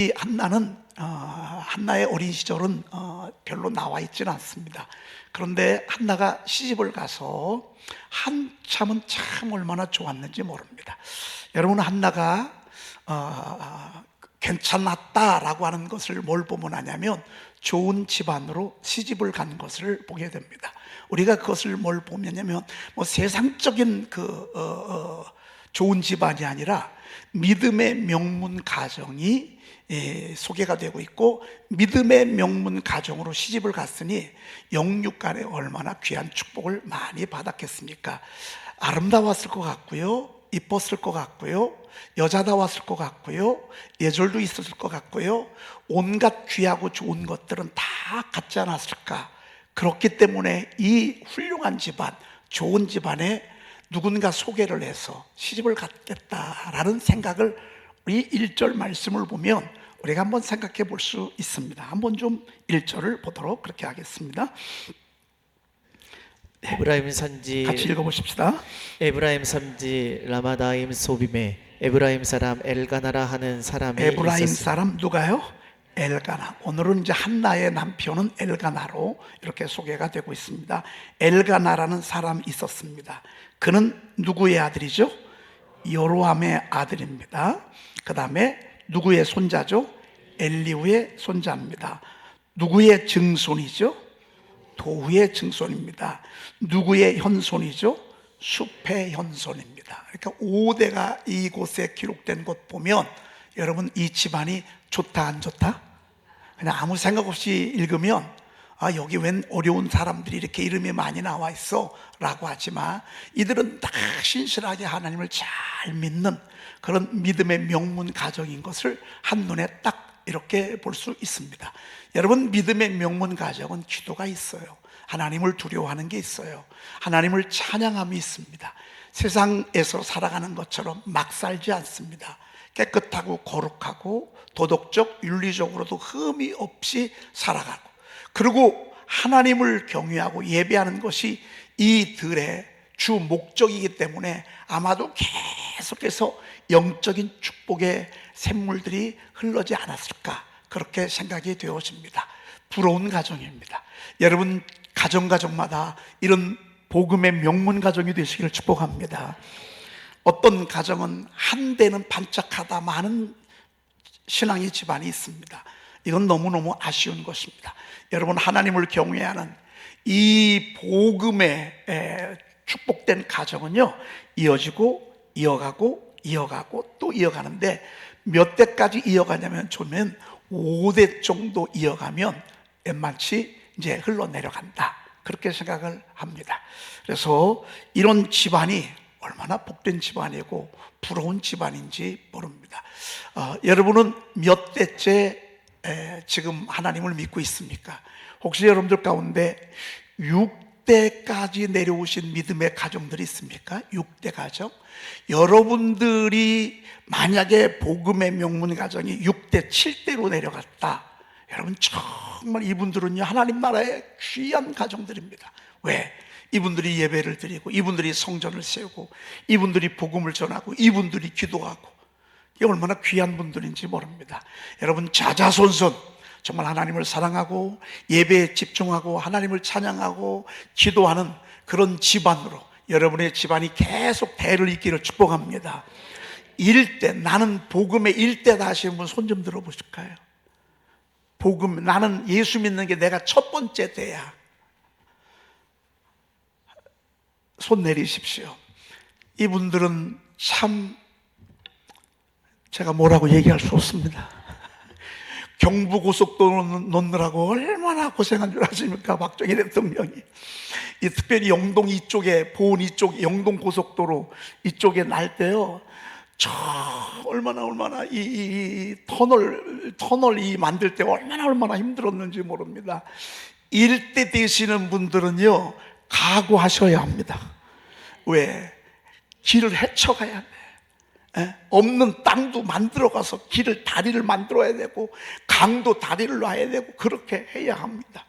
이 한나는 한나의 어린 시절은 별로 나와 있지는 않습니다. 그런데 한나가 시집을 가서 한참은 참 얼마나 좋았는지 모릅니다. 여러분, 한나가 괜찮았다라고 하는 것을 뭘 보면 하냐면 좋은 집안으로 시집을 간 것을 보게 됩니다. 우리가 그것을 뭘 보면냐면 세상적인 좋은 집안이 아니라 믿음의 명문 가정이 소개가 되고 있고, 믿음의 명문 가정으로 시집을 갔으니 영육간에 얼마나 귀한 축복을 많이 받았겠습니까? 아름다웠을 것 같고요, 이뻤을 것 같고요, 여자다웠을 것 같고요, 예절도 있었을 것 같고요, 온갖 귀하고 좋은 것들은 다 갖지 않았을까. 그렇기 때문에 이 훌륭한 집안, 좋은 집안에 누군가 소개를 해서 시집을 갖겠다라는 생각을 우리 1절 말씀을 보면 우리가 한번 생각해 볼 수 있습니다. 한번 좀 1절을 보도록 그렇게 하겠습니다. 에브라임 산지 같이 읽어보십시다. 에브라임 산지 라마다임 소빔에 에브라임 사람 엘가나라 하는 사람이 에브라임 있었으니. 사람 누가요? 엘가나. 오늘은 이제 한나의 남편은 엘가나로 이렇게 소개가 되고 있습니다. 엘가나라는 사람이 있었습니다. 그는 누구의 아들이죠? 여로함의 아들입니다. 그 다음에 누구의 손자죠? 엘리후의 손자입니다. 누구의 증손이죠? 도후의 증손입니다. 누구의 현손이죠? 숲의 현손입니다. 그러니까 5대가 이곳에 기록된 것 보면 여러분, 이 집안이 좋다 안 좋다? 그냥 아무 생각 없이 읽으면 여기 웬 어려운 사람들이 이렇게 이름이 많이 나와 있어 라고 하지만, 이들은 다 신실하게 하나님을 잘 믿는 그런 믿음의 명문 가정인 것을 한눈에 딱 이렇게 볼 수 있습니다. 여러분, 믿음의 명문 가정은 기도가 있어요. 하나님을 두려워하는 게 있어요. 하나님을 찬양함이 있습니다. 세상에서 살아가는 것처럼 막 살지 않습니다. 깨끗하고 거룩하고 도덕적, 윤리적으로도 흠이 없이 살아가고, 그리고 하나님을 경외하고 예배하는 것이 이들의 주 목적이기 때문에 아마도 계속해서 영적인 축복의 샘물들이 흘러지 않았을까, 그렇게 생각이 되어집니다. 부러운 가정입니다. 여러분, 가정마다 이런 복음의 명문 가정이 되시기를 축복합니다. 어떤 가정은 한때는 반짝하다 많은 신앙의 집안이 있습니다. 이건 너무너무 아쉬운 것입니다. 여러분, 하나님을 경외하는 이 복음의 축복된 가정은요, 이어지고 이어가고 또 이어가는데, 몇 대까지 이어가냐면 저는 5대 정도 이어가면 웬만치 이제 흘러내려간다, 그렇게 생각을 합니다. 그래서 이런 집안이 얼마나 복된 집안이고 부러운 집안인지 모릅니다. 여러분은 몇 대째 지금 하나님을 믿고 있습니까? 혹시 여러분들 가운데 6대까지 내려오신 믿음의 가정들이 있습니까? 6대 가정. 여러분들이 만약에 복음의 명문 가정이 6대, 7대로 내려갔다, 여러분, 정말 이분들은요, 하나님 나라의 귀한 가정들입니다. 왜? 이분들이 예배를 드리고, 이분들이 성전을 세우고, 이분들이 복음을 전하고, 이분들이 기도하고, 이게 얼마나 귀한 분들인지 모릅니다. 여러분, 자자손손 정말 하나님을 사랑하고 예배에 집중하고 하나님을 찬양하고 기도하는 그런 집안으로 여러분의 집안이 계속 대를 잇기를 축복합니다. 1대, 나는 복음의 1대다 하시는 분 손 좀 들어보실까요? 복음, 나는 예수 믿는 게 내가 첫 번째 대야. 손 내리십시오. 이분들은 참 제가 뭐라고 얘기할 수 없습니다. 경부고속도로 놓느라고 얼마나 고생한 줄 아십니까? 박정희 대통령이. 특별히 영동 이쪽에, 보은 이쪽 영동고속도로 이쪽에 날 때요, 얼마나 이 터널 이 만들 때 얼마나 힘들었는지 모릅니다. 일대 되시는 분들은요, 각오하셔야 합니다. 왜? 길을 헤쳐가야 돼. 없는 땅도 만들어가서 다리를 만들어야 되고, 강도 다리를 놔야 되고, 그렇게 해야 합니다.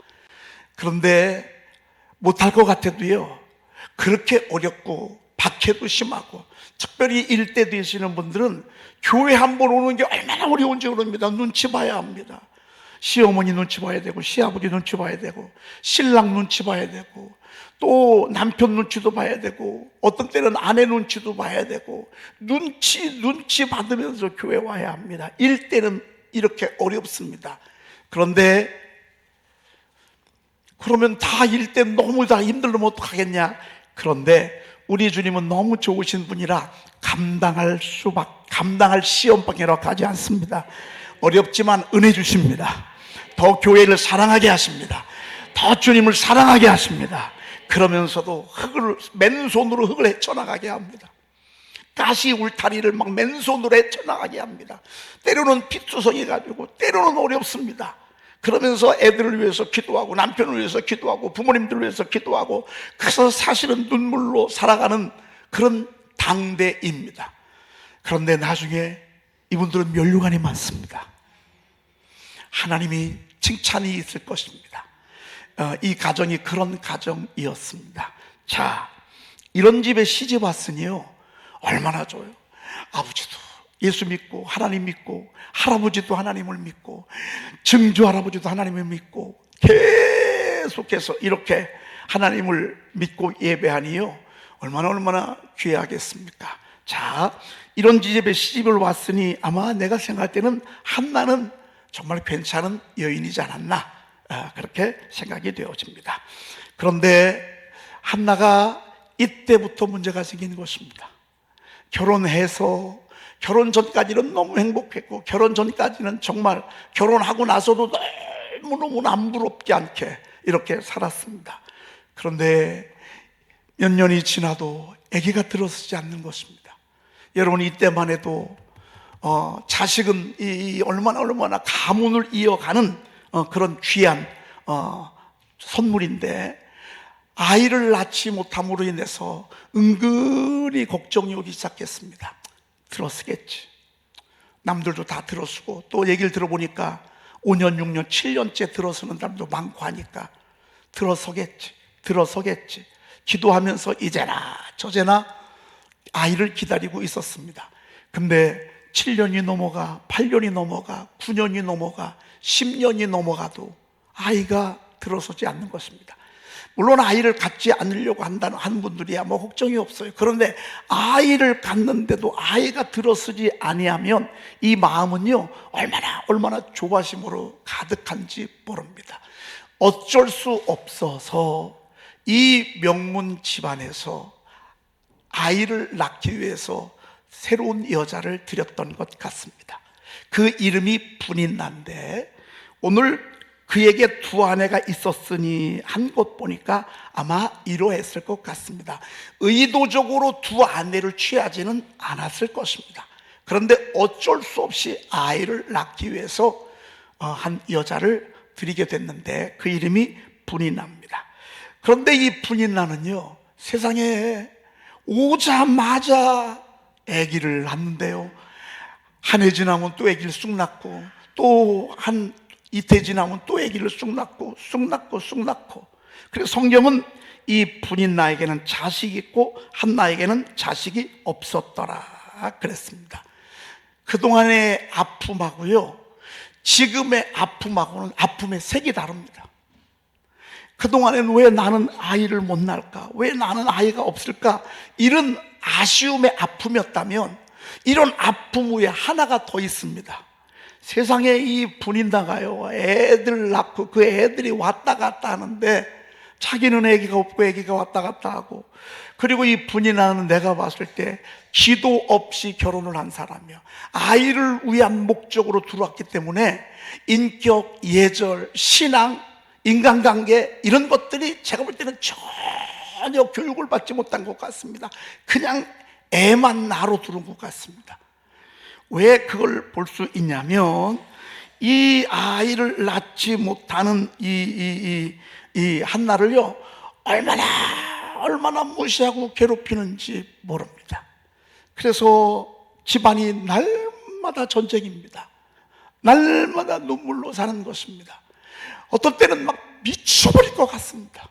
그런데 못할 것 같아도요, 그렇게 어렵고 박해도 심하고, 특별히 일대 되시는 분들은 교회 한 번 오는 게 얼마나 어려운지 모릅니다. 눈치 봐야 합니다. 시어머니 눈치 봐야 되고, 시아버지 눈치 봐야 되고, 신랑 눈치 봐야 되고, 또 남편 눈치도 봐야 되고, 어떤 때는 아내 눈치도 봐야 되고, 눈치 받으면서 교회 와야 합니다. 일대는 이렇게 어렵습니다. 그런데 그러면 다 일대 너무 다 힘들면 어떡하겠냐? 그런데 우리 주님은 너무 좋으신 분이라 감당할 시험밖에 가지 않습니다. 어렵지만 은혜 주십니다. 더 교회를 사랑하게 하십니다. 더 주님을 사랑하게 하십니다. 그러면서도 맨손으로 흙을 헤쳐나가게 합니다. 가시 울타리를 막 맨손으로 헤쳐나가게 합니다. 때로는 핏투성이 가지고, 때로는 어렵습니다. 그러면서 애들을 위해서 기도하고, 남편을 위해서 기도하고, 부모님들을 위해서 기도하고, 그래서 사실은 눈물로 살아가는 그런 당대입니다. 그런데 나중에 이분들은 면류관이 많습니다. 하나님이 칭찬이 있을 것입니다. 이 가정이 그런 가정이었습니다. 자, 이런 집에 시집 왔으니요, 얼마나 좋아요. 아버지도 예수 믿고, 하나님 믿고, 할아버지도 하나님을 믿고, 증조 할아버지도 하나님을 믿고, 계속해서 이렇게 하나님을 믿고 예배하니요, 얼마나 귀하겠습니까? 자, 이런 집에 시집을 왔으니 아마 내가 생각할 때는 한나는 정말 괜찮은 여인이지 않았나, 그렇게 생각이 되어집니다. 그런데 한나가 이때부터 문제가 생기는 것입니다. 결혼해서, 결혼 전까지는 너무 행복했고, 결혼 전까지는 정말 결혼하고 나서도 너무너무 남부럽지 않게 이렇게 살았습니다. 그런데 몇 년이 지나도 아기가 들어서지 않는 것입니다. 여러분, 이때만 해도 자식은 얼마나 가문을 이어가는 그런 귀한 선물인데, 아이를 낳지 못함으로 인해서 은근히 걱정이 오기 시작했습니다. 들어서겠지. 남들도 다 들어서고, 또 얘기를 들어보니까 5년, 6년, 7년째 들어서는 사람도 많고 하니까 들어서겠지. 기도하면서 이제나 저제나 아이를 기다리고 있었습니다. 근데 7년이 넘어가, 8년이 넘어가, 9년이 넘어가, 10년이 넘어가도 아이가 들어서지 않는 것입니다. 물론 아이를 갖지 않으려고 하는 분들이야 뭐 걱정이 없어요. 그런데 아이를 갖는데도 아이가 들어서지 아니하면 이 마음은요, 얼마나 조바심으로 가득한지 모릅니다. 어쩔 수 없어서 이 명문 집안에서 아이를 낳기 위해서 새로운 여자를 들였던 것 같습니다. 그 이름이 분인나인데, 오늘 그에게 두 아내가 있었으니 한 것 보니까 아마 이러했을 것 같습니다. 의도적으로 두 아내를 취하지는 않았을 것입니다. 그런데 어쩔 수 없이 아이를 낳기 위해서 한 여자를 들이게 됐는데, 그 이름이 분인나입니다. 그런데 이 분인나는요, 세상에 오자마자 아기를 낳는데요, 한 해 지나면 또 아기를 쑥 낳고, 또 한 이태 지나면 또 아기를 쑥 낳고. 그래서 성경은 이 분인나에게는 자식이 있고 한나에게는 자식이 없었더라 그랬습니다. 그동안의 아픔하고요, 지금의 아픔하고는 아픔의 색이 다릅니다. 그동안에는 왜 나는 아이를 못 낳을까? 왜 나는 아이가 없을까? 이런 아쉬움의 아픔이었다면, 이런 아픔 후에 하나가 더 있습니다. 세상에 이 분인나가요, 애들 낳고 그 애들이 왔다 갔다 하는데 자기는 애기가 없고 애기가 왔다 갔다 하고, 그리고 이 분인나는 내가 봤을 때 기도 없이 결혼을 한 사람이야. 아이를 위한 목적으로 들어왔기 때문에 인격, 예절, 신앙, 인간관계 이런 것들이 제가 볼 때는 전혀 교육을 받지 못한 것 같습니다. 그냥 애만 낳으러 들어온 것 같습니다. 왜 그걸 볼 수 있냐면, 이 아이를 낳지 못하는 이 한나를요, 얼마나 무시하고 괴롭히는지 모릅니다. 그래서 집안이 날마다 전쟁입니다. 날마다 눈물로 사는 것입니다. 어떤 때는 막 미쳐버릴 것 같습니다.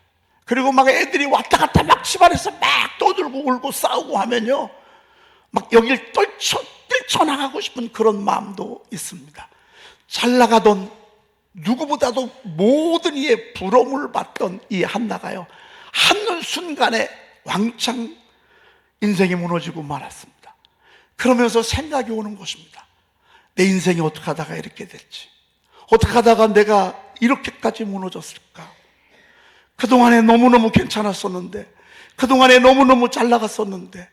그리고 막 애들이 왔다 갔다 막 집안에서 막 떠들고 울고 싸우고 하면요, 막 여길 뛰쳐나가고 싶은 그런 마음도 있습니다. 잘 나가던 누구보다도 모든 이의 부러움을 받던 이 한나가요, 한순간에 왕창 인생이 무너지고 말았습니다. 그러면서 생각이 오는 것입니다. 내 인생이 어떻게 하다가 이렇게 됐지? 어떻게 하다가 내가 이렇게까지 무너졌을까? 그동안에 너무너무 괜찮았었는데, 그동안에 너무너무 잘 나갔었는데,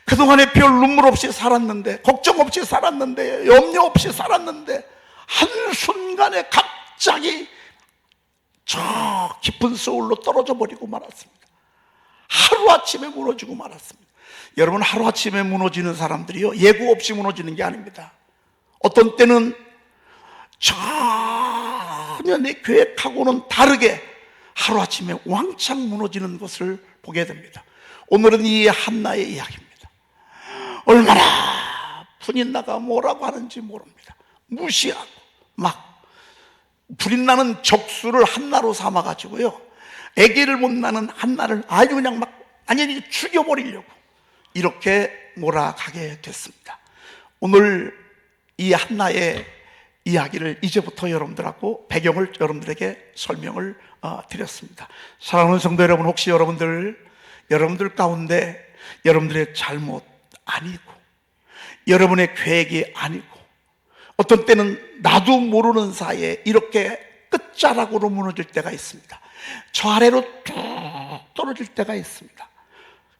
그동안에 별 눈물 없이 살았는데, 걱정 없이 살았는데, 염려 없이 살았는데, 한순간에 갑자기 저 깊은 세월로 떨어져 버리고 말았습니다. 하루아침에 무너지고 말았습니다. 여러분, 하루아침에 무너지는 사람들이요, 예고 없이 무너지는 게 아닙니다. 어떤 때는 전혀 내 계획하고는 다르게 하루아침에 왕창 무너지는 것을 보게 됩니다. 오늘은 이 한나의 이야기입니다. 얼마나 분이 나가 뭐라고 하는지 모릅니다. 무시하고 막 불이 나는 적수를 한나로 삼아가지고요, 아기를 못 낳는 한나를 아주 그냥 막 완전히 죽여버리려고 이렇게 몰아가게 됐습니다. 오늘 이 한나의 이야기를 이제부터 여러분들하고 배경을 여러분들에게 설명을 드렸습니다. 사랑하는 성도 여러분, 혹시 여러분들 가운데 여러분들의 잘못 아니고, 여러분의 계획이 아니고, 어떤 때는 나도 모르는 사이에 이렇게 끝자락으로 무너질 때가 있습니다. 저 아래로 뚝 떨어질 때가 있습니다.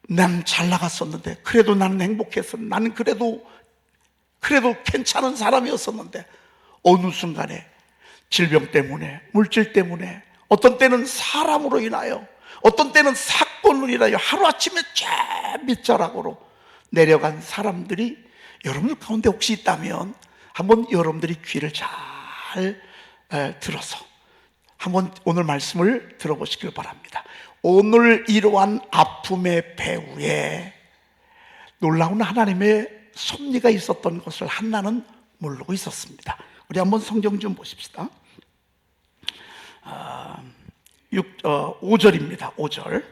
난 잘 나갔었는데, 그래도 나는 행복했어, 나는 그래도 괜찮은 사람이었었는데, 어느 순간에 질병 때문에, 물질 때문에, 어떤 때는 사람으로 인하여, 어떤 때는 사건으로 인하여 하루아침에 쫙 밑자락으로 내려간 사람들이 여러분 가운데 혹시 있다면 한번 여러분들이 귀를 잘 들어서 한번 오늘 말씀을 들어보시길 바랍니다. 오늘 이러한 아픔의 배후에 놀라운 하나님의 섭리가 있었던 것을 한나는 모르고 있었습니다. 우리 한번 성경 좀 보십시다. 5절입니다. 5절.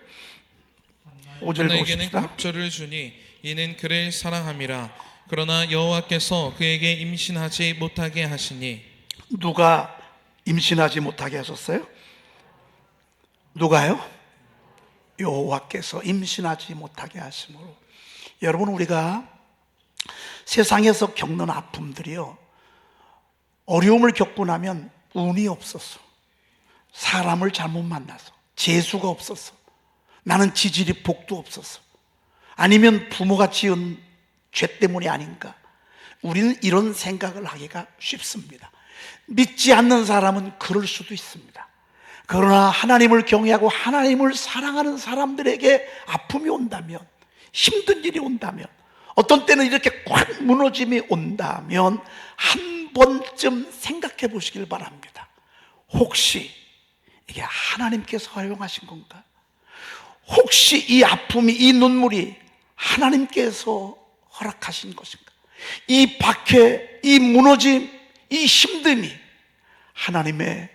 5절 한나에게는 보십시다. 갑절을 주니 이는 그를 사랑함이라. 그러나 여호와께서 그에게 임신하지 못하게 하시니. 누가 임신하지 못하게 하셨어요? 누가요? 여호와께서 임신하지 못하게 하심으로. 여러분, 우리가 세상에서 겪는 아픔들이요, 어려움을 겪고 나면 운이 없었어, 사람을 잘못 만나서, 재수가 없었어, 나는 지질이 복도 없었어, 아니면 부모가 지은 죄 때문이 아닌가, 우리는 이런 생각을 하기가 쉽습니다. 믿지 않는 사람은 그럴 수도 있습니다. 그러나 하나님을 경외하고 하나님을 사랑하는 사람들에게 아픔이 온다면, 힘든 일이 온다면, 어떤 때는 이렇게 꽉 무너짐이 온다면 한 번쯤 생각해 보시길 바랍니다. 혹시 이게 하나님께서 허용하신 건가? 혹시 이 아픔이, 이 눈물이 하나님께서 허락하신 것인가? 이 박해, 이 무너짐, 이 힘듦이 하나님의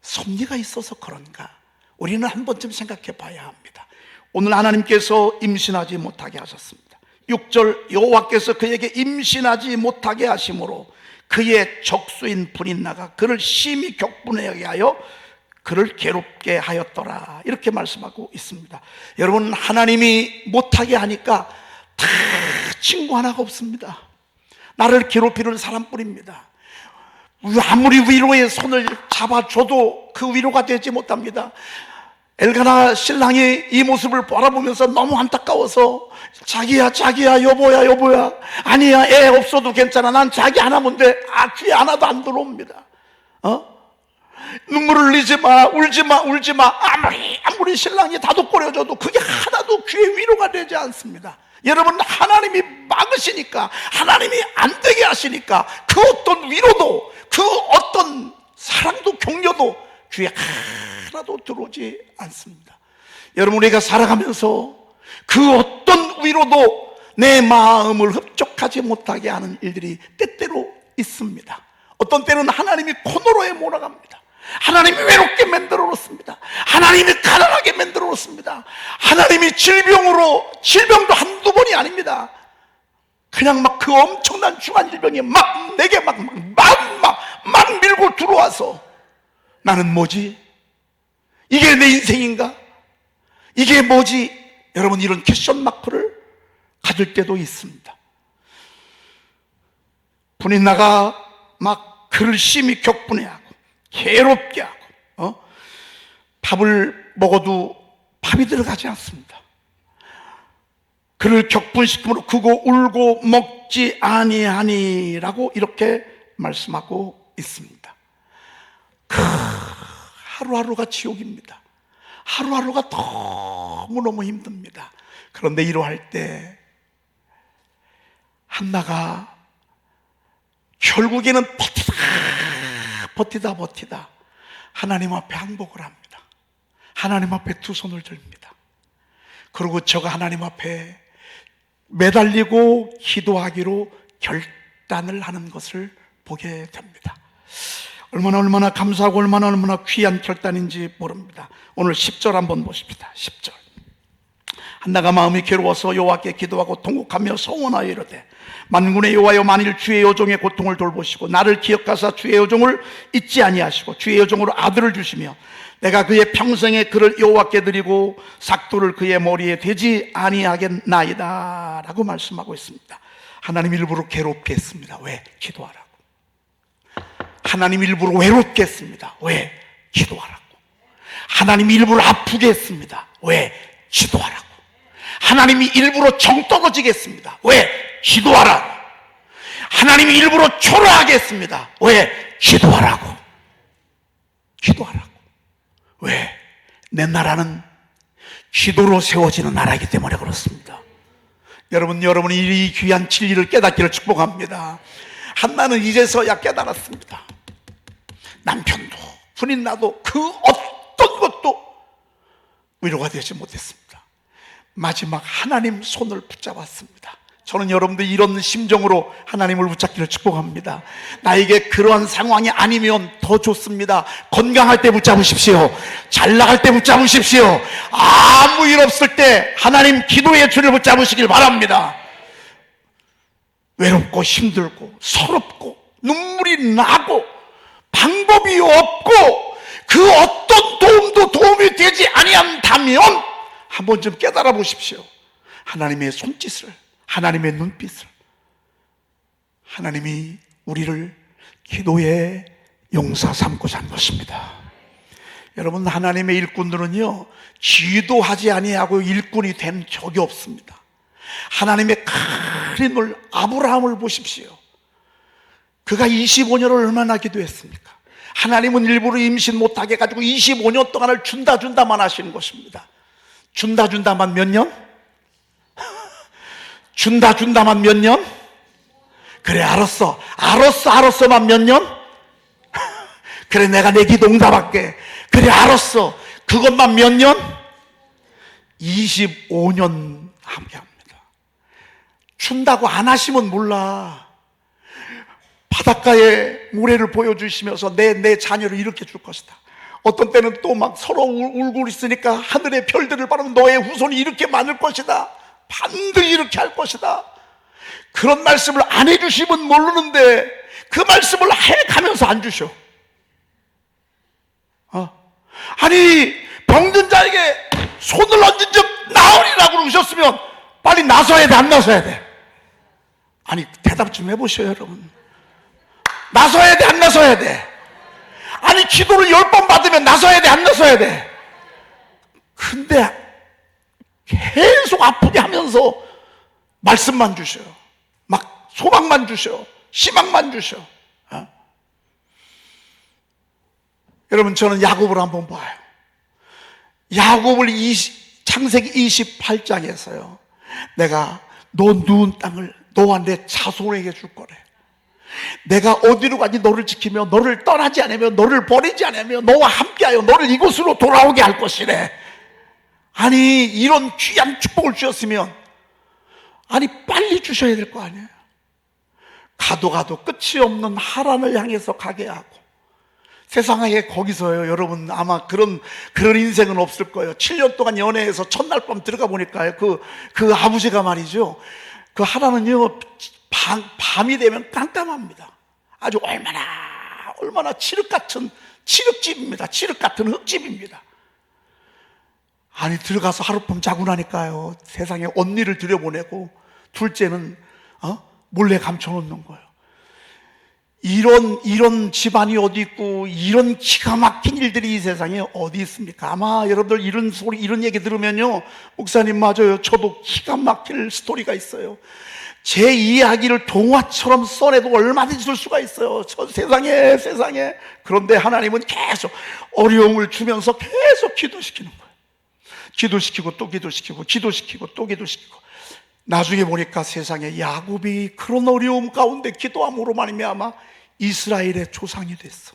섭리가 있어서 그런가? 우리는 한 번쯤 생각해 봐야 합니다. 오늘 하나님께서 임신하지 못하게 하셨습니다. 6절, 여호와께서 그에게 임신하지 못하게 하심으로 그의 적수인 분인나가 그를 심히 격분하게 하여 그를 괴롭게 하였더라, 이렇게 말씀하고 있습니다. 여러분, 하나님이 못하게 하니까 다 친구 하나가 없습니다. 나를 괴롭히는 사람뿐입니다. 아무리 위로의 손을 잡아줘도 그 위로가 되지 못합니다. 엘가나 신랑이 이 모습을 바라보면서 너무 안타까워서 자기야 여보야 아니야, 애 없어도 괜찮아, 난 자기 하나면 돼. 귀에 하나도 안 들어옵니다. 눈물을 흘리지 마, 울지 마. 아무리 신랑이 다독거려줘도 그게 하나도 귀에 위로가 되지 않습니다. 여러분, 하나님이 막으시니까, 하나님이 안 되게 하시니까 그 어떤 위로도, 그 어떤 사랑도 격려도 귀에 하나도 들어오지 않습니다. 여러분, 우리가 살아가면서 그 어떤 위로도 내 마음을 흡족하지 못하게 하는 일들이 때때로 있습니다. 어떤 때는 하나님이 코너로에 몰아갑니다. 하나님이 외롭게 만들어 놓습니다. 하나님이 가난하게 만들어 놓습니다. 하나님이 질병도 한두 번이 아닙니다. 그냥 막 그 엄청난 중한 질병이 막 내게 막 밀고 들어와서 나는 뭐지? 이게 내 인생인가? 이게 뭐지? 여러분, 이런 퀘스천 마크를 가질 때도 있습니다. 분이 나가 막 그를 심히 격분해하고 괴롭게 하고 밥을 먹어도 밥이 들어가지 않습니다. 그를 격분시키므로 크고 울고 먹지 아니하니라고 이렇게 말씀하고 있습니다. 하루하루가 지옥입니다. 하루하루가 너무너무 힘듭니다. 그런데 이러할 때 한나가 결국에는 버티다 하나님 앞에 항복을 합니다. 하나님 앞에 두 손을 들입니다. 그리고 저가 하나님 앞에 매달리고 기도하기로 결단을 하는 것을 보게 됩니다. 얼마나 감사하고 얼마나 귀한 결단인지 모릅니다. 오늘 10절 한번 보십시다. 10절. 한나가 마음이 괴로워서 여호와께 기도하고 통곡하며 소원하여 이르되 만군의 여호와여, 만일 주의 여종의 고통을 돌보시고 나를 기억하사 주의 여종을 잊지 아니하시고 주의 여종으로 아들을 주시며 내가 그의 평생에 그를 여호와께 드리고 삭도를 그의 머리에 대지 아니하겠나이다 라고 말씀하고 있습니다. 하나님 일부러 괴롭게 했습니다. 왜? 기도하라고. 하나님 일부러 외롭게 했습니다. 왜? 기도하라고. 하나님 일부러 아프게 했습니다. 왜? 기도하라고. 하나님이 일부러 정 떨어지게 했습니다. 왜? 기도하라고. 하나님이 일부러 초라하게 했습니다. 왜? 기도하라고. 기도하라고. 왜? 내 나라는 기도로 세워지는 나라이기 때문에 그렇습니다. 여러분이 이 귀한 진리를 깨닫기를 축복합니다. 한나는 이제서야 깨달았습니다. 남편도 분인 나도 그 어떤 것도 위로가 되지 못했습니다. 마지막 하나님 손을 붙잡았습니다. 저는 여러분들 이런 심정으로 하나님을 붙잡기를 축복합니다. 나에게 그러한 상황이 아니면 더 좋습니다. 건강할 때 붙잡으십시오. 잘 나갈 때 붙잡으십시오. 아무 일 없을 때 하나님 기도의 줄을 붙잡으시길 바랍니다. 외롭고 힘들고 서럽고 눈물이 나고 방법이 없고 그 어떤 도움도 도움이 되지 아니한다면 한 번쯤 깨달아 보십시오. 하나님의 손짓을, 하나님의 눈빛을, 하나님이 우리를 기도의 용사 삼고자 한 것입니다. 여러분, 하나님의 일꾼들은요 기도하지 아니하고 일꾼이 된 적이 없습니다. 하나님의 큰 인물 아브라함을 보십시오. 그가 25년을 얼마나 기도했습니까? 하나님은 일부러 임신 못하게 해가지고 25년 동안을 준다만 하시는 것입니다. 준다만 몇 년? 준다만 몇 년? 그래, 알았어만 몇 년? 그래, 내가 내 기도 응답할게. 그래, 알았어. 그것만 몇 년? 25년 함께 합니다. 준다고 안 하시면 몰라. 바닷가에 모래를 보여주시면서 내 자녀를 이렇게 줄 것이다. 어떤 때는 또 막 서로 울고 있으니까 하늘의 별들을 바라면 너의 후손이 이렇게 많을 것이다. 반드시 이렇게 할 것이다. 그런 말씀을 안 해주시면 모르는데 그 말씀을 해가면서 안 주셔. 아니, 병든 자에게 손을 얹은 즉 나으리라고 그러셨으면 빨리 나서야 돼, 안 나서야 돼? 아니, 대답 좀 해보셔요, 여러분. 나서야 돼, 안 나서야 돼? 아니, 기도를 10번 받으면 나서야 돼, 안 나서야 돼? 근데 계속 아프게 하면서 말씀만 주셔요. 막 소망만 주셔. 희망만 주셔. 여러분, 저는 야곱을 한번 봐요. 야곱을 창세기 28장에서요 내가 너 누운 땅을 너와 내 자손에게 줄 거래. 내가 어디로 가니 너를 지키며 너를 떠나지 않으며 너를 버리지 않으며 너와 함께하여 너를 이곳으로 돌아오게 할 것이래. 아니, 이런 귀한 축복을 주셨으면 아니 빨리 주셔야 될 거 아니에요. 가도 끝이 없는 하란을 향해서 가게 하고 세상에 거기서요, 여러분 아마 그런 인생은 없을 거예요. 7년 동안 연애해서 첫날 밤 들어가 보니까요, 그 아버지가 말이죠, 그 하나는요, 밤이 되면 깜깜합니다. 아주 얼마나 칠흑 같은 칠흑집입니다. 칠흑 같은 흙집입니다. 아니, 들어가서 하룻밤 자고 나니까요, 세상에 언니를 들여보내고 둘째는 몰래 감춰놓는 거예요. 이런 집안이 어디 있고 이런 기가 막힌 일들이 이 세상에 어디 있습니까? 아마 여러분들 이런 소리, 이런 얘기 들으면요, 목사님 맞아요, 저도 기가 막힐 스토리가 있어요. 제 이야기를 동화처럼 써내도 얼마든지 줄 수가 있어요. 저 세상에. 그런데 하나님은 계속 어려움을 주면서 계속 기도시키는 거예요. 기도시키고 또 기도시키고, 기도시키고 또 기도시키고. 나중에 보니까 세상에 야곱이 그런 어려움 가운데 기도함으로 말미암아 이스라엘의 조상이 됐어.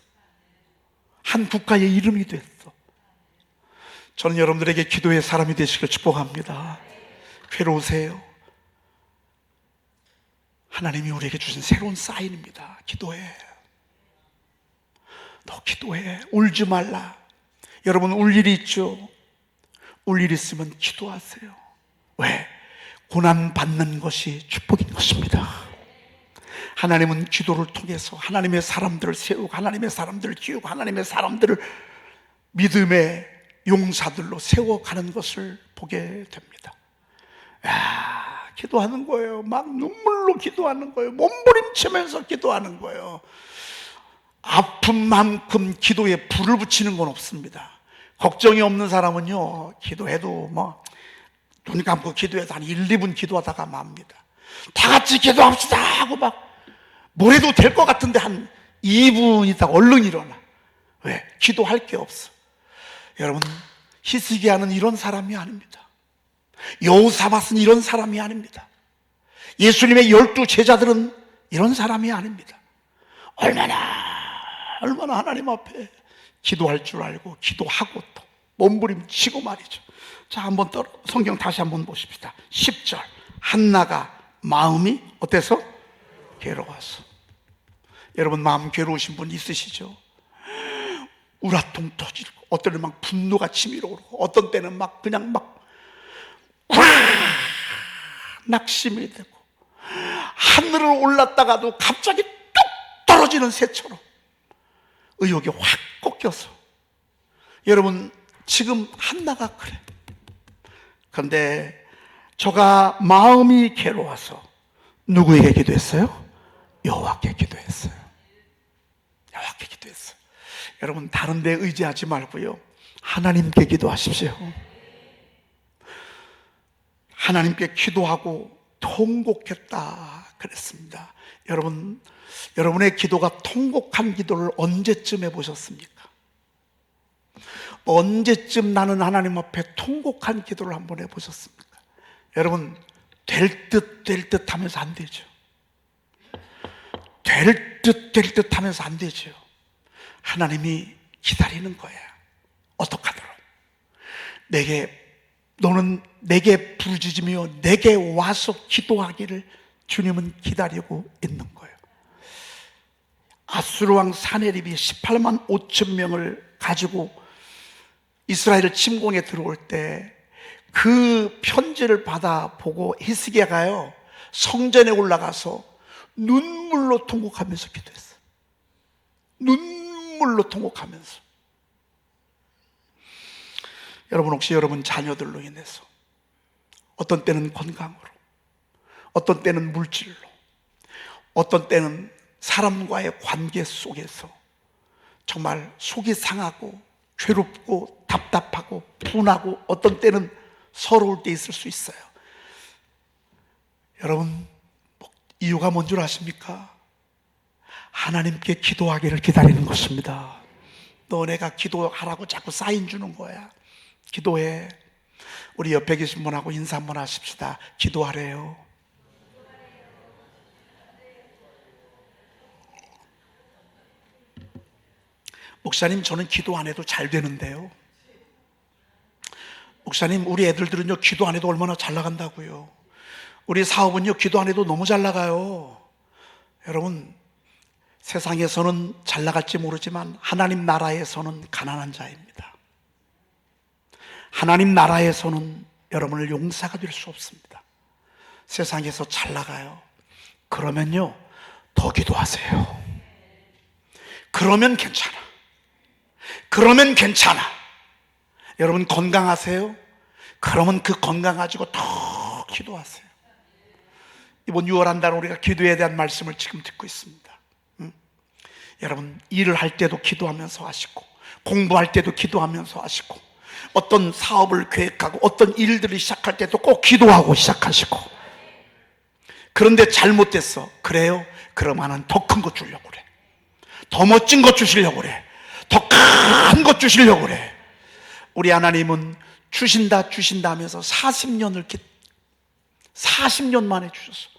한 국가의 이름이 됐어. 저는 여러분들에게 기도의 사람이 되시길 축복합니다. 괴로우세요? 하나님이 우리에게 주신 새로운 사인입니다. 기도해. 너 기도해. 울지 말라. 여러분, 울 일이 있죠? 울 일 있으면 기도하세요. 왜? 고난 받는 것이 축복인 것입니다. 하나님은 기도를 통해서 하나님의 사람들을 세우고, 하나님의 사람들을 키우고, 하나님의 사람들을 믿음의 용사들로 세워가는 것을 보게 됩니다. 기도하는 거예요. 막 눈물로 기도하는 거예요. 몸부림치면서 기도하는 거예요. 아픈 만큼 기도에 불을 붙이는 건 없습니다. 걱정이 없는 사람은요, 기도해도 눈 감고 기도해도 한 1, 2분 기도하다가 맙니다. 다 같이 기도합시다 하고 막 뭘 해도 될 것 같은데 한 2분 있다가 얼른 일어나. 왜? 기도할 게 없어. 여러분, 히스기야는 이런 사람이 아닙니다. 여호사밧은 이런 사람이 아닙니다. 예수님의 12 제자들은 이런 사람이 아닙니다. 얼마나 하나님 앞에 기도할 줄 알고 기도하고 또 몸부림치고 말이죠. 자, 한번 성경 다시 한번 보십시다. 10절. 한나가 마음이 어때서? 괴로워서. 여러분, 마음 괴로우신 분 있으시죠? 우라통 터지고, 어떤 때는 막 분노가 치밀어 오르고, 어떤 때는 그냥 낙심이 되고, 하늘을 올랐다가도 갑자기 뚝 떨어지는 새처럼 의욕이 확 꺾여서. 여러분, 지금 한나가 그래. 그런데 저가 마음이 괴로워서 누구에게 기도했어요? 여호와께 기도했어요. 여호와께 기도했어요. 여러분, 다른 데 의지하지 말고요, 하나님께 기도하십시오. 하나님께 기도하고 통곡했다 그랬습니다. 여러분, 여러분의 기도가 통곡한 기도를 언제쯤 해보셨습니까? 언제쯤 나는 하나님 앞에 통곡한 기도를 한번 해보셨습니까? 여러분, 될 듯 하면서 안 되죠. 될 듯 하면서 안 되죠. 하나님이 기다리는 거야. 어떡하도록. 너는 내게 부르짖으며 내게 와서 기도하기를 주님은 기다리고 있는 거예요. 아수르 왕 사네립이 18만 5천 명을 가지고 이스라엘을 침공해 들어올 때 그 편지를 받아 보고 히스기야가요, 성전에 올라가서 눈물로 통곡하면서 기도했어요. 눈물로 통곡하면서. 여러분, 혹시 여러분 자녀들로 인해서, 어떤 때는 건강으로, 어떤 때는 물질로, 어떤 때는 사람과의 관계 속에서 정말 속이 상하고 괴롭고 답답하고 분하고 어떤 때는 서러울 때 있을 수 있어요. 여러분, 이유가 뭔 줄 아십니까? 하나님께 기도하기를 기다리는 것입니다. 너네가 기도하라고 자꾸 사인 주는 거야. 기도해. 우리 옆에 계신 분하고 인사 한번 하십시다. 기도하래요. 목사님, 저는 기도 안 해도 잘 되는데요. 목사님, 우리 애들들은요, 기도 안 해도 얼마나 잘 나간다고요. 우리 사업은요, 기도 안 해도 너무 잘 나가요. 여러분, 세상에서는 잘 나갈지 모르지만 하나님 나라에서는 가난한 자입니다. 하나님 나라에서는 여러분을 용사가 될 수 없습니다. 세상에서 잘 나가요. 그러면요, 더 기도하세요. 그러면 괜찮아. 그러면 괜찮아. 여러분 건강하세요? 그러면 그 건강 가지고 더 기도하세요. 이번 6월 한 달 우리가 기도에 대한 말씀을 지금 듣고 있습니다. 여러분 일을 할 때도 기도하면서 하시고, 공부할 때도 기도하면서 하시고, 어떤 사업을 계획하고 어떤 일들을 시작할 때도 꼭 기도하고 시작하시고. 그런데 잘못됐어. 그래요? 그러면은 더 큰 거 주려고 그래. 더 멋진 거 주시려고 그래. 더 큰 거 주시려고 그래. 우리 하나님은 주신다 하면서 40년 만에 주셨어.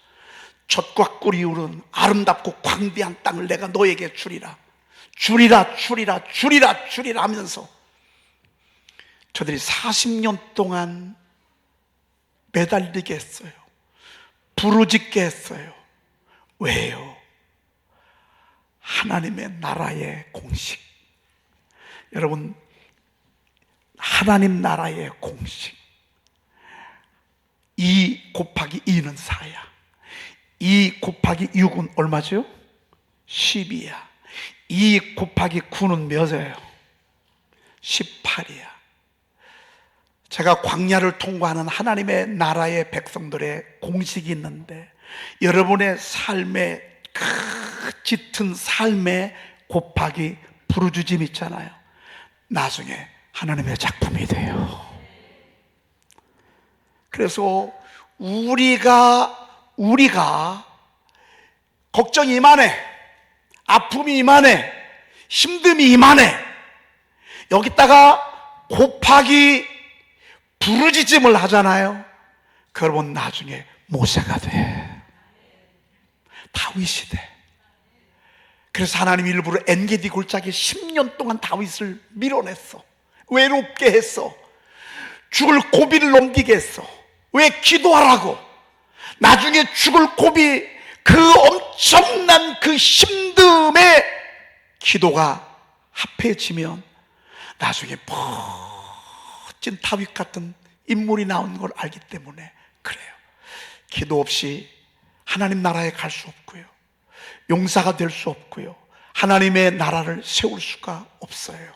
젖과 꿀이 흐르는 아름답고 광대한 땅을 내가 너에게 주리라. 주리라 주리라 주리라 주리라 하면서 저들이 40년 동안 매달리게 했어요. 부르짖게 했어요. 왜요? 하나님의 나라의 공식. 여러분, 하나님 나라의 공식. 2 곱하기 2는 4야. 2 곱하기 6은 얼마죠? 10이야. 2 곱하기 9는 몇이에요? 18이야. 제가 광야를 통과하는 하나님의 나라의 백성들의 공식이 있는데, 여러분의 삶의 그 짙은 삶의 곱하기 부르짖음 있잖아요. 나중에 하나님의 작품이 돼요. 그래서 우리가 걱정이 이만해, 아픔이 이만해, 힘듦이 이만해, 여기다가 곱하기 부르짖음을 하잖아요. 그러면 나중에 모세가 돼, 다윗이 돼. 그래서 하나님 일부러 엔게디 골짜기에 10년 동안 다윗을 밀어냈어. 외롭게 했어. 죽을 고비를 넘기게 했어. 왜? 기도하라고. 나중에 죽을 고비, 그 엄청난 그 힘듦에 기도가 합해지면 나중에 멋진 다윗 같은 인물이 나온 걸 알기 때문에 그래요. 기도 없이 하나님 나라에 갈 수 없고요, 용사가 될 수 없고요, 하나님의 나라를 세울 수가 없어요.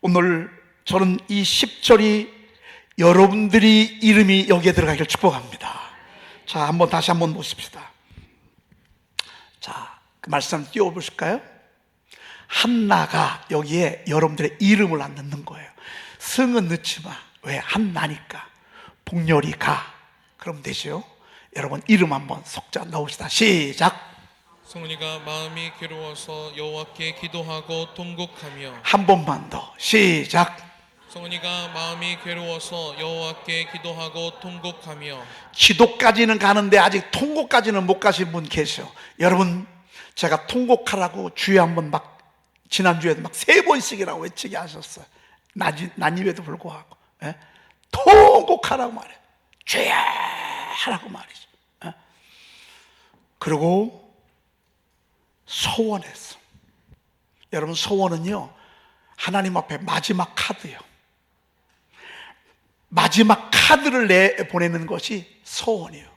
오늘 저는 이 10절이 여러분들이 이름이 여기에 들어가기를 축복합니다. 자, 다시 한번 보십시다. 자, 그 말씀 띄워보실까요? 한나가 여기에 여러분들의 이름을 안 넣는 거예요. 성은 넣지 마. 왜? 한나니까. 복렬이 가. 그럼 되죠? 여러분 이름 한번 석자 넣읍시다. 시작. 성은이가 마음이 괴로워서 여호와께 기도하고 통곡하며. 한 번만 더. 시작. 성은이가 마음이 괴로워서 여호와께 기도하고 통곡하며. 기도까지는 가는데 아직 통곡까지는 못 가신 분 계셔. 여러분, 제가 통곡하라고 주에 한번 지난주에도 3번씩이라고 외치게 하셨어요. 난입에도 불구하고. 예? 통곡하라고 말해요. 주여 하라고 말이죠. 예? 그리고 소원했어. 여러분, 소원은요, 하나님 앞에 마지막 카드예요. 마지막 카드를 내보내는 것이 소원이에요.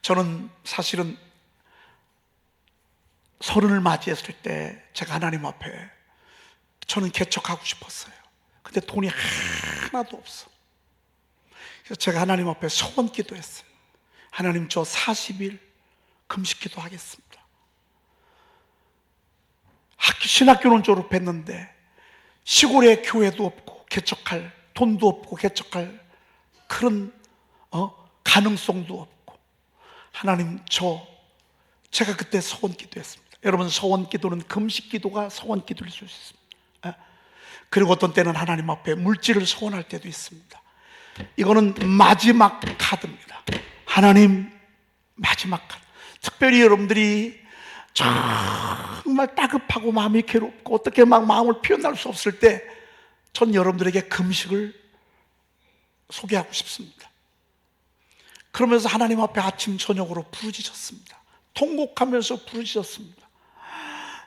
저는 사실은 30을 맞이했을 때 제가 하나님 앞에 저는 개척하고 싶었어요. 근데 돈이 하나도 없어. 그래서 제가 하나님 앞에 소원 기도했어요. 하나님, 저 40일 금식 기도하겠습니다. 신학교는 졸업했는데 시골에 교회도 없고 개척할 돈도 없고 개척할 그런 가능성도 없고, 하나님, 제가 그때 소원 기도했습니다. 여러분, 소원 기도는 금식 기도가 소원 기도일 수 있습니다. 그리고 어떤 때는 하나님 앞에 물질을 소원할 때도 있습니다. 이거는 마지막 카드입니다. 하나님, 마지막 카드. 특별히 여러분들이 정말 따급하고 마음이 괴롭고 어떻게 마음을 표현할 수 없을 때, 전 여러분들에게 금식을 소개하고 싶습니다. 그러면서 하나님 앞에 아침 저녁으로 부르짖었습니다. 통곡하면서 부르짖었습니다.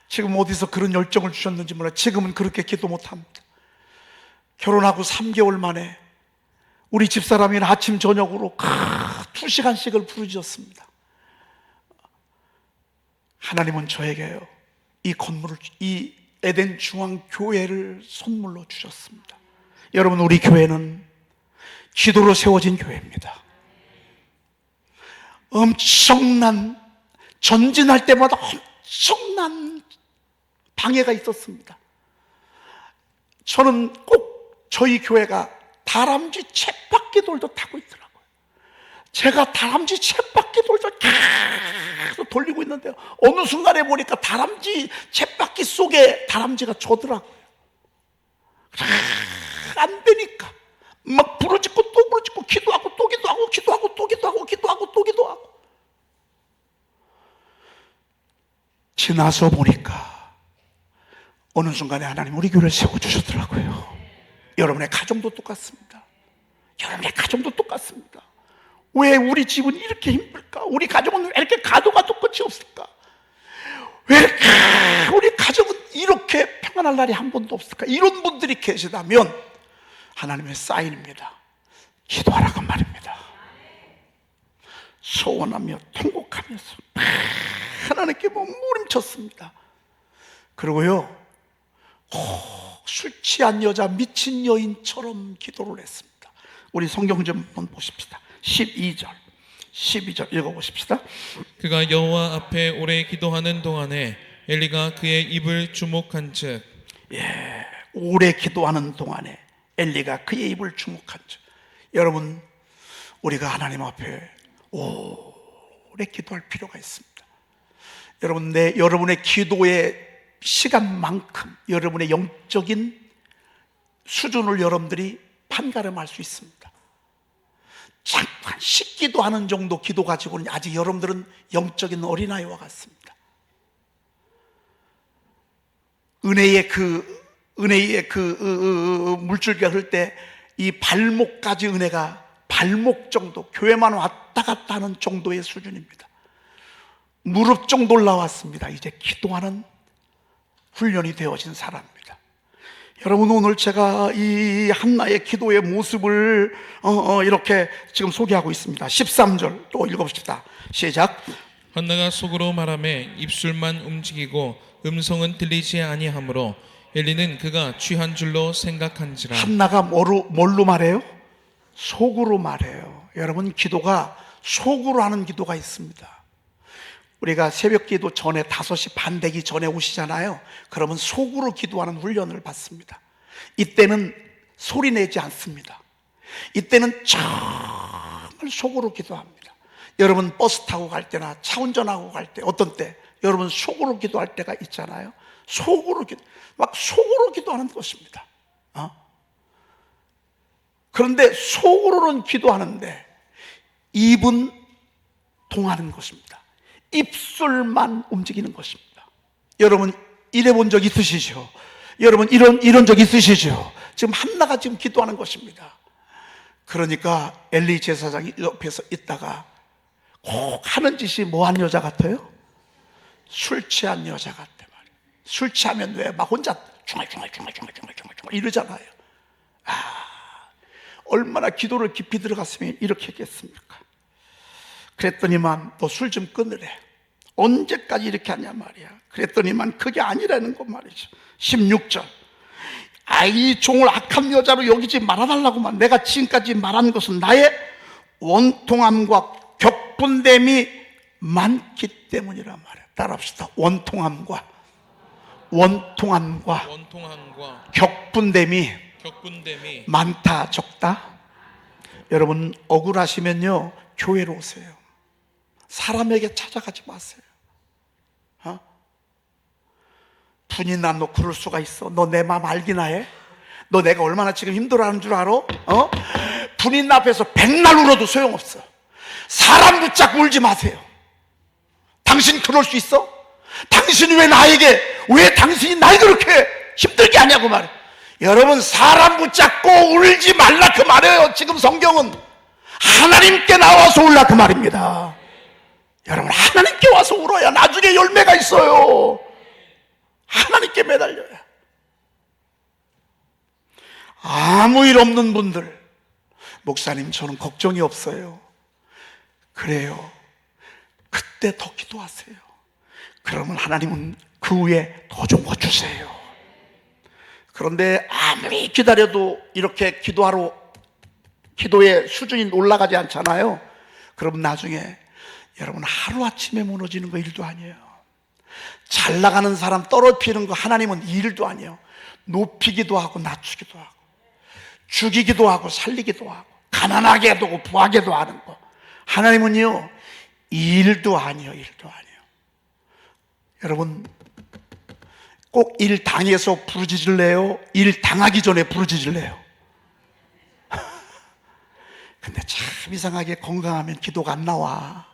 지금 어디서 그런 열정을 주셨는지 몰라요. 지금은 그렇게 기도 못합니다. 결혼하고 3개월 만에 우리 집사람이 아침 저녁으로 2시간씩을 부르짖었습니다. 하나님은 저에게요, 이 건물을, 이 에덴 중앙 교회를 선물로 주셨습니다. 여러분, 우리 교회는 기도로 세워진 교회입니다. 엄청난, 전진할 때마다 엄청난 방해가 있었습니다. 저는 꼭 저희 교회가 다람쥐 쳇바퀴 돌도 타고 있더라고요. 제가 다람쥐 쳇바퀴 돌도 계속 돌리고 있는데요, 어느 순간에 보니까 다람쥐 쳇바퀴 속에 다람쥐가 저더라고요. 안 되니까 막 부르짖고 또 부르짖고, 기도하고 또 기도하고, 기도하고 또 기도하고, 기도하고 또 기도하고. 지나서 보니까 어느 순간에 하나님 우리 교회를 세워주셨더라고요. 여러분의 가정도 똑같습니다. 여러분의 가정도 똑같습니다. 왜 우리 집은 이렇게 힘들까? 우리 가정은 왜 이렇게 가도 끝이 없을까? 왜 이렇게 우리 가정은 이렇게 평안할 날이 한 번도 없을까? 이런 분들이 계시다면 하나님의 사인입니다. 기도하라고 말입니다. 소원하며 통곡하면서 하나님께 몸부림쳤습니다. 그리고요, 술 취한 여자, 미친 여인처럼 기도를 했습니다. 우리 성경 좀 한번 보십시다. 12절 읽어보십시다. 그가 여호와 앞에 오래 기도하는 동안에 엘리가 그의 입을 주목한즉, 오래 기도하는 동안에 엘리가 그의 입을 주목한즉. 여러분, 우리가 하나님 앞에 오래 기도할 필요가 있습니다. 여러분, 여러분의 기도의 시간만큼 여러분의 영적인 수준을 여러분들이 판가름할 수 있습니다. 잠깐 식기도 하는 정도 기도 가지고는 아직 여러분들은 영적인 어린아이와 같습니다. 은혜의 그 물줄기가 흐를 때 이 발목까지 은혜가, 발목 정도, 교회만 왔다 갔다 하는 정도의 수준입니다. 무릎 정도 올라왔습니다. 이제 기도하는 훈련이 되어진 사람입니다. 여러분, 오늘 제가 이 한나의 기도의 모습을 이렇게 지금 소개하고 있습니다. 13절 또 읽어봅시다. 시작. 한나가 속으로 말하매 입술만 움직이고 음성은 들리지 아니하므로 엘리는 그가 취한 줄로 생각한지라. 한나가 뭘로 말해요? 속으로 말해요. 여러분, 기도가 속으로 하는 기도가 있습니다. 우리가 새벽 기도 전에 5시 반 되기 전에 오시잖아요. 그러면 속으로 기도하는 훈련을 받습니다. 이때는 소리 내지 않습니다. 이때는 정말 속으로 기도합니다. 여러분, 버스 타고 갈 때나 차 운전하고 갈 때, 어떤 때 여러분 속으로 기도할 때가 있잖아요. 막 속으로 기도하는 것입니다. 그런데 속으로는 기도하는데 입은 통하는 것입니다. 입술만 움직이는 것입니다. 여러분, 이래 본 적 있으시죠? 여러분, 이런 적 있으시죠? 지금 한나가 지금 기도하는 것입니다. 그러니까 엘리 제사장이 옆에서 있다가 꼭 하는 짓이 뭐한 여자 같아요? 술 취한 여자 같아 말이에요. 술 취하면 왜 막 혼자 중얼중얼 이러잖아요. 얼마나 기도를 깊이 들어갔으면 이렇게 했겠습니까? 그랬더니만 너 술 좀 끊으래. 언제까지 이렇게 하냐 말이야. 그랬더니만 그게 아니라는 것 말이죠. 16절. 이 종을 악한 여자로 여기지 말아달라고만. 내가 지금까지 말한 것은 나의 원통함과 격분됨이 많기 때문이라 말이야. 따라합시다. 원통함과 격분됨이 많다, 적다. 여러분, 억울하시면요 교회로 오세요. 사람에게 찾아가지 마세요. 분이 난 너 그럴 수가 있어? 너 내 마음 알기나 해? 너 내가 얼마나 지금 힘들어하는 줄 알아? 분인 앞에서 백날 울어도 소용없어. 사람 붙잡고 울지 마세요. 당신 그럴 수 있어? 당신이 왜 당신이 날 그렇게 힘들게 하냐고 말해. 여러분, 사람 붙잡고 울지 말라 그 말이에요. 지금 성경은 하나님께 나와서 울라 그 말입니다. 여러분, 하나님께 와서 울어야 나중에 열매가 있어요. 하나님께 매달려야. 아무 일 없는 분들, 목사님 저는 걱정이 없어요. 그래요. 그때 더 기도하세요. 그러면 하나님은 그 후에 더 좋은 거 주세요. 그런데 아무리 기다려도 이렇게 기도의 수준이 올라가지 않잖아요. 그럼 나중에 여러분 하루아침에 무너지는 거 일도 아니에요. 잘 나가는 사람 떨어뜨리는 거 하나님은 일도 아니에요. 높이기도 하고 낮추기도 하고, 죽이기도 하고 살리기도 하고, 가난하게 하고 부하게도 하는 거 하나님은요 일도 아니에요. 일도 아니에요. 여러분 꼭 일 당해서 부르짖을래요? 일 당하기 전에 부르짖을래요? 근데 참 이상하게 건강하면 기도가 안 나와.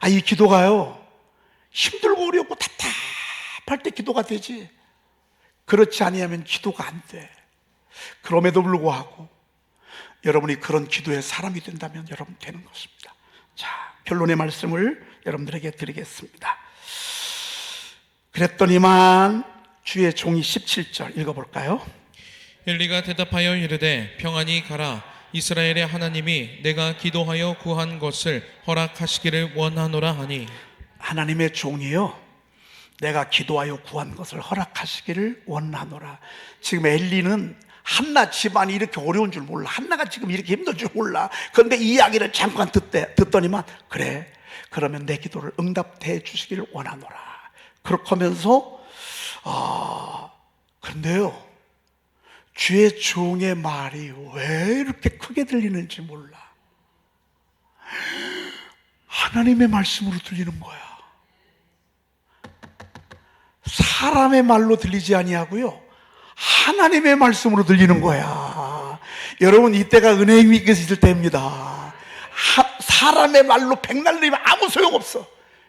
이 기도가요 힘들고 어렵고 답답할 때 기도가 되지, 그렇지 아니하면 기도가 안 돼. 그럼에도 불구하고 여러분이 그런 기도의 사람이 된다면 여러분 되는 것입니다. 자, 결론의 말씀을 여러분들에게 드리겠습니다. 그랬더니만 주의 종이 17절 읽어볼까요? 엘리가 대답하여 이르되 평안히 가라. 이스라엘의 하나님이 내가 기도하여 구한 것을 허락하시기를 원하노라 하니. 하나님의 종이요 내가 기도하여 구한 것을 허락하시기를 원하노라. 지금 엘리는 한나 집안이 이렇게 어려운 줄 몰라. 한나가 지금 이렇게 힘든 줄 몰라. 그런데 이 이야기를 잠깐 듣더니만 그래, 그러면 내 기도를 응답해 주시기를 원하노라. 그렇게 하면서 근데요 주의 종의 말이 왜 이렇게 크게 들리는지 몰라. 하나님의 말씀으로 들리는 거야. 사람의 말로 들리지 아니하고요 하나님의 말씀으로 들리는 거야. 여러분 이때가 은혜의 위기가 있을 때입니다. 사람의 말로 백날 들리면 아무 소용없어.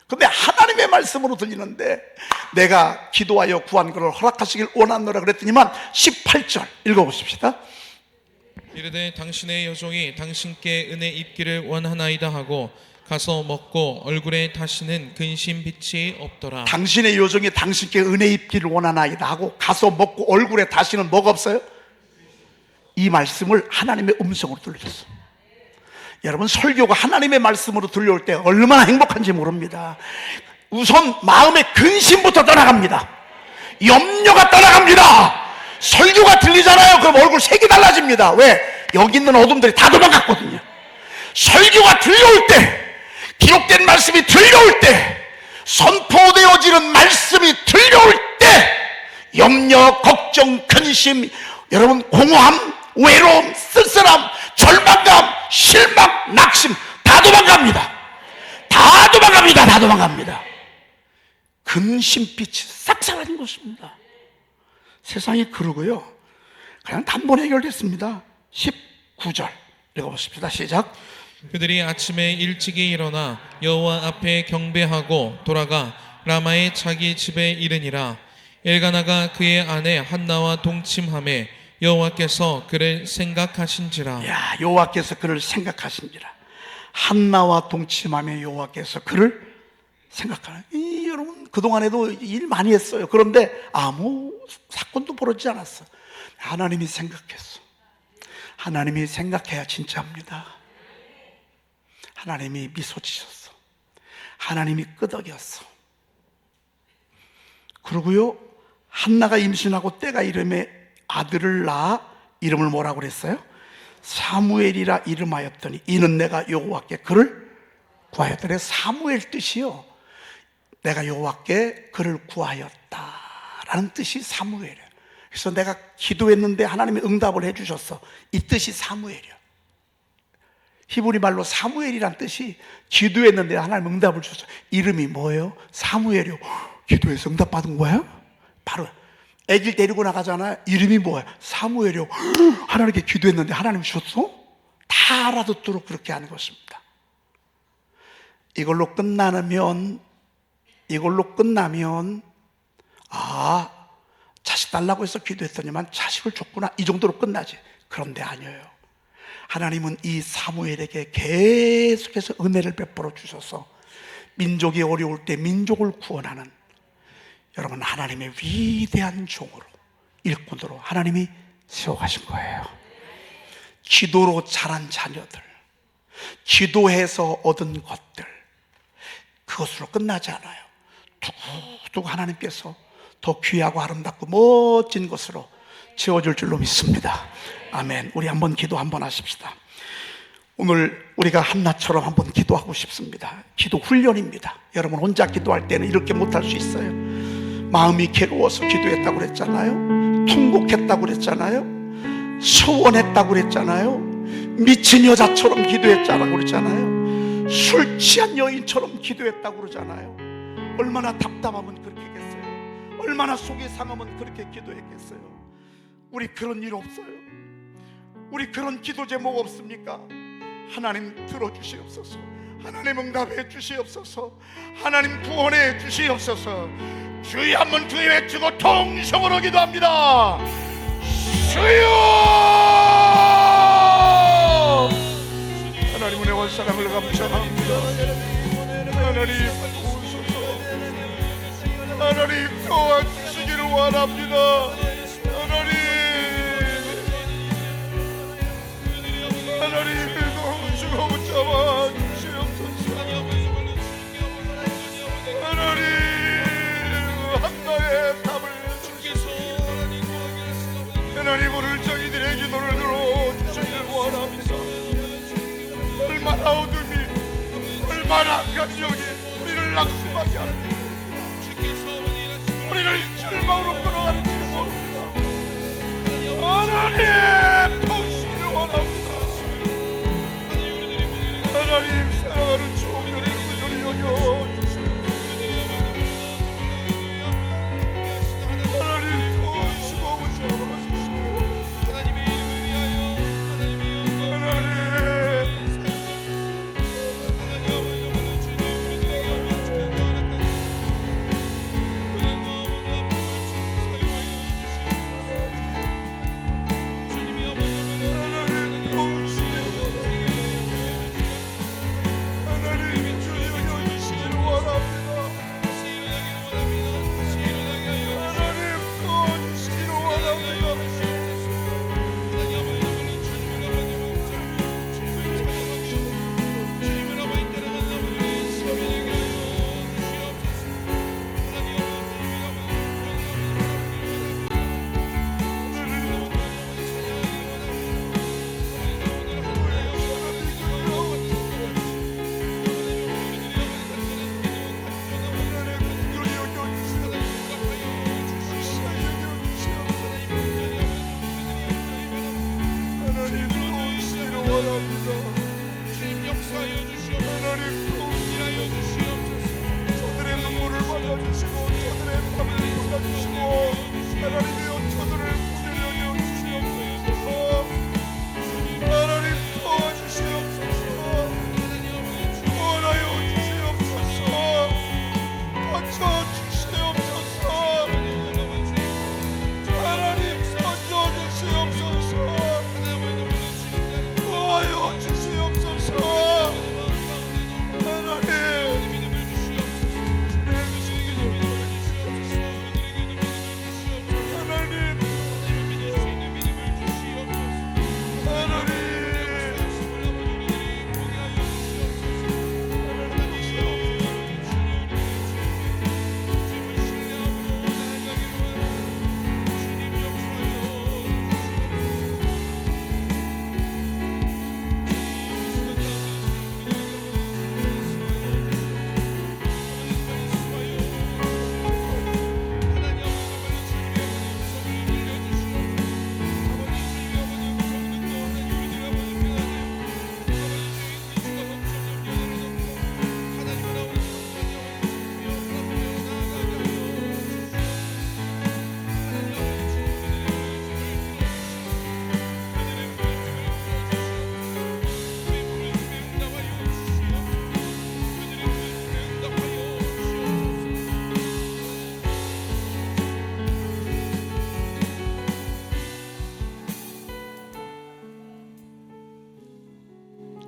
근데 하나님의 말씀으로 들리는데 내가 기도하여 구한 것을 허락하시길 원하노라 그랬더니만 18절 읽어보십시다. 이르되 당신의 여종이 당신께 은혜 입기를 원하나이다 하고 가서 먹고 얼굴에 다시는 근심 빛이 없더라. 당신의 요정이 당신께 은혜 입기를 원하나이다 하고 가서 먹고 얼굴에 다시는 뭐가 없어요? 이 말씀을 하나님의 음성으로 들려줬어. 여러분 설교가 하나님의 말씀으로 들려올 때 얼마나 행복한지 모릅니다. 우선 마음의 근심부터 떠나갑니다. 염려가 떠나갑니다. 설교가 들리잖아요. 그럼 얼굴 색이 달라집니다. 왜? 여기 있는 어둠들이 다 도망갔거든요. 설교가 들려올 때, 기록된 말씀이 들려올 때, 선포되어지는 말씀이 들려올 때 염려, 걱정, 근심, 여러분 공허함, 외로움, 쓸쓸함, 절망감, 실망, 낙심 다 도망갑니다. 다 도망갑니다. 다 도망갑니다. 근심빛이 싹 사라진 것입니다. 세상이 그러고요 그냥 단번에 해결됐습니다. 19절 읽어보십시다. 시작. 그들이 아침에 일찍이 일어나 여호와 앞에 경배하고 돌아가 라마의 자기 집에 이르니라. 엘가나가 그의 아내 한나와 동침하매 여호와께서 그를 생각하신지라. 야, 여호와께서 그를 생각하신지라. 한나와 동침하며 여호와께서 그를 생각하는. 여러분 그동안에도 일 많이 했어요. 그런데 아무 사건도 벌어지지 않았어. 하나님이 생각했어. 하나님이 생각해야 진짜입니다. 하나님이 미소 지셨어. 하나님이 끄덕였어. 그러고요 한나가 임신하고 때가 이름에 아들을 낳아 이름을 뭐라고 그랬어요? 사무엘이라 이름하였더니 이는 내가 여호와께 그를 구하였더니, 사무엘 뜻이요 내가 여호와께 그를 구하였다라는 뜻이 사무엘이에요. 그래서 내가 기도했는데 하나님이 응답을 해주셨어. 이 뜻이 사무엘이야. 히브리 말로 사무엘이란 뜻이 기도했는데 하나님 응답을 주셨어. 이름이 뭐예요? 사무엘이요. 기도해서 응답받은 거야? 바로 애기를 데리고 나가잖아. 이름이 뭐야? 사무엘이요. 하나님께 기도했는데 하나님 주셨어? 다 알아듣도록 그렇게 하는 것입니다. 이걸로 끝나면 자식 달라고 해서 기도했더니만 자식을 줬구나, 이 정도로 끝나지. 그런데 아니에요. 하나님은 이 사무엘에게 계속해서 은혜를 베풀어 주셔서 민족이 어려울 때 민족을 구원하는, 여러분, 하나님의 위대한 종으로, 일꾼으로 하나님이 세워가신 거예요. 기도로 자란 자녀들, 기도해서 얻은 것들, 그것으로 끝나지 않아요. 두고두고 하나님께서 더 귀하고 아름답고 멋진 것으로 채워줄 줄로 믿습니다. 아멘. 우리 한번 기도 한번 하십시다. 오늘 우리가 한나처럼 한번 기도하고 싶습니다. 기도 훈련입니다. 여러분, 혼자 기도할 때는 이렇게 못할 수 있어요. 마음이 괴로워서 기도했다고 그랬잖아요. 통곡했다고 그랬잖아요. 소원했다고 그랬잖아요. 미친 여자처럼 기도했다고 그랬잖아요. 술 취한 여인처럼 기도했다고 그러잖아요. 얼마나 답답하면 그렇게 했겠어요. 얼마나 속이 상하면 그렇게 기도했겠어요. 우리 그런 일 없어요. 우리 그런 기도 제목 없습니까? 하나님 들어주시옵소서. 하나님 응답해 주시옵소서. 하나님 구원해 주시옵소서. 주여 한번 주여 외치고 통성으로 기도합니다. 주여! 하나님 은혜 원사랑을 감사합니다. 하나님 도우소서. 하나님 도와주시기를 원합니다. 하나님 도우시고 붙잡아 주시옵소서. 하나님 한나의 답을 주시옵소서. 하나님 오늘 저희들의 기도를 들어주시기를 원합니다. 얼마나 어둠이, 얼마나 감정이 우리를 낙심하게 하는지, 우리를 절망으로 끌어가는지 모릅니다. 하나님 도우시기를 원합니다. 하나님 사랑하는 종들의 구절을 여겨주시옵소서. 하나님 도우시고 붙잡아주시고 하나님의 이름을 위하여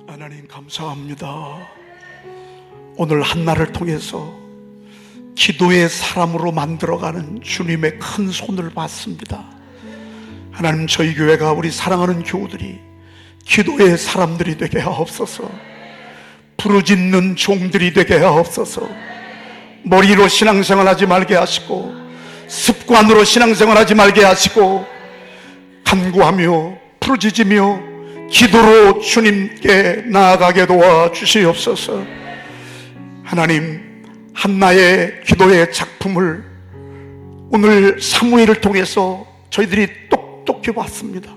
하나님 감사합니다. 오늘 한나를 통해서 기도의 사람으로 만들어가는 주님의 큰 손을 봤습니다. 하나님, 저희 교회가, 우리 사랑하는 교우들이 기도의 사람들이 되게 하옵소서. 부르짖는 종들이 되게 하옵소서. 머리로 신앙생활하지 말게 하시고, 습관으로 신앙생활하지 말게 하시고, 간구하며 부르짖으며 기도로 주님께 나아가게 도와주시옵소서. 하나님, 한나의 기도의 작품을 오늘 사무엘을 통해서 저희들이 똑똑히 봤습니다.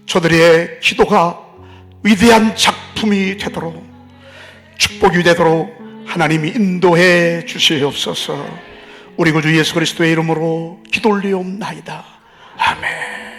저들의 기도가 위대한 작품이 되도록, 축복이 되도록 하나님이 인도해 주시옵소서. 우리 구주 예수 그리스도의 이름으로 기도 올리옵나이다. 아멘.